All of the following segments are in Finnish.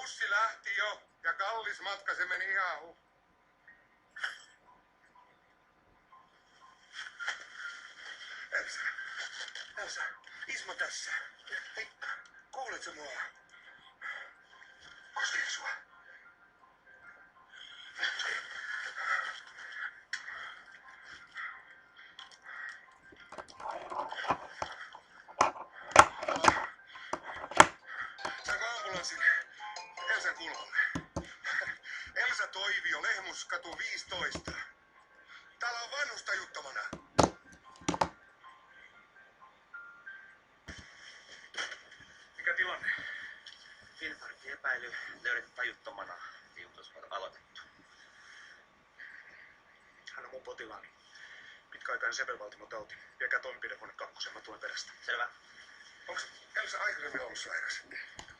Bussi lähti jo ja kallis matka se meni ihan Elsa, Ismo tässä. Hei, kuuletko mua? Koskeeko sua? Saanko ambulanssin Elsan kulmalle? Elsa Toivio, Lehmuskatu 15. Täällä on vanhustajuttomana. Mikä tilanne? Infarktin epäily löydetty tajuttomana. Liutus on aloitettu. Hän on mun potilaani. Pitkäaikainen sepelvaltimotauti. Viekää toimenpidehuone 2, mä tulen perästä. Selvä. Onko Elsa aikaisemmin ollut sairas?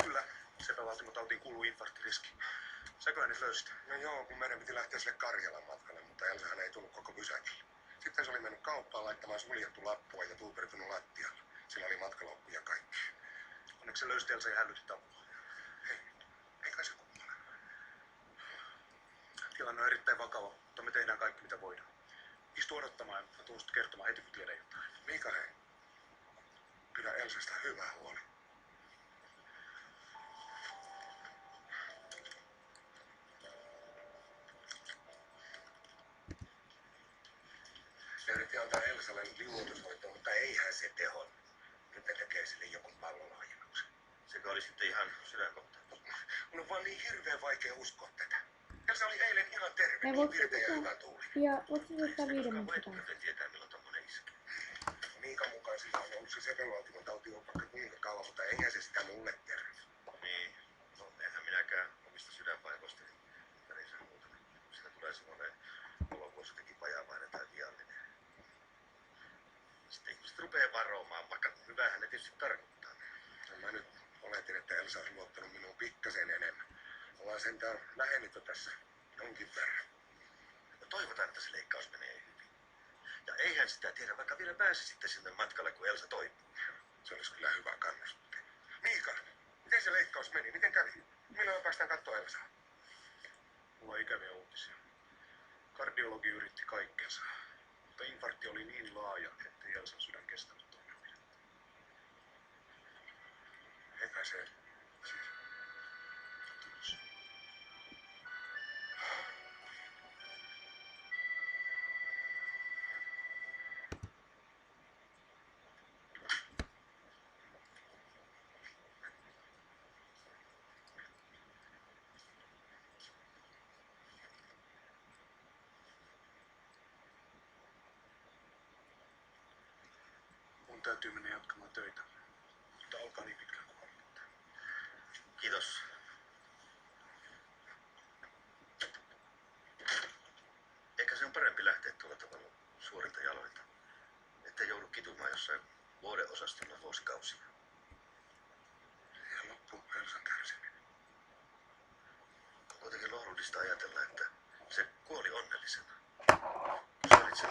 Kyllä. Sepelvaltimotautiin kuuluu infarktiriski. Säkö hänet löysit? No joo, kun meidän piti lähteä sille Karjalan matkalle, mutta Elsahan ei tullut koko pysäkille. Sitten se oli mennyt kauppaan laittamaan suljettu lappua ja tuupertunut lattialle. Sillä oli matkalaukku ja kaikki. Onneksi se löysit Elsa ja hälytit apua. Hei, ei kai se kummalla. Tilanne on erittäin vakava, mutta me tehdään kaikki mitä voidaan. Istu odottamaan ja mä tuun sitten kertomaan heti kun tiedän jotain. Mika, hei. Pidä Elsasta hyvä huoli. Se yritti antaa Elsalle liuotushoitoa, mutta eihän se tehon. Nyt ne tekee sille joku pallonlaajennuksen. Sekö oli sitten ihan sydänkohtaus? Mun on vaan niin hirveän vaikea uskoa tätä. Elsa oli eilen ihan terve, Ja niin pirteä ja hyvä tuuli. Ja voitko ottaa 5 minuutin taas? Etukäteen tietää milloin tommonen iskee. Miikan mukaan sillä on ollut se sepelvaltimotauti jo vaikka kuinka kauan, mutta eihän se sitä mulle kerro. Niin. No enhän minäkään omista sydänvaivoista välinsä muuta. Sitä tulee semmonen olovuosi jotenkin vajavainen tai viallinen. Sitten ihmiset rupee varomaan, vaikka hyvähän ne tietysti tarkoittaa. No mä nyt oletin, että Elsa olisi luottanut minuun pikkasen enemmän. Ollaan sentään lähennetty tässä jonkin verran. No toivotaan, että se leikkaus menee hyvin. Ja eihän sitä tiedä, vaikka vielä pääsi sitten sinne matkalle, kun Elsa toipuu. Se olisi kyllä hyvä kannuste. Miika, miten se leikkaus meni? Miten kävi? Milloin päästään katsoa Elsaa? Mulla on ikäviä uutisia. Kardiologi yritti kaikkensa, mutta infarkti oli niin laaja, ettei Elsan sydän kestänyt toimenpidettä. Eikä se... Mun täytyy mennä jatkamaan töitä, mutta olkaa niin pitkään kuin haluatte. Kiitos. Ehkä se on parempi lähteä tuolla tavalla suorilta jaloilta. Ettei joudu kitumaan jossain vuodeosastolla vuosikausia. Ja loppu Elsan kärsiminen. On kuitenkin lohdullista ajatella, että se kuoli onnellisena. Se olit se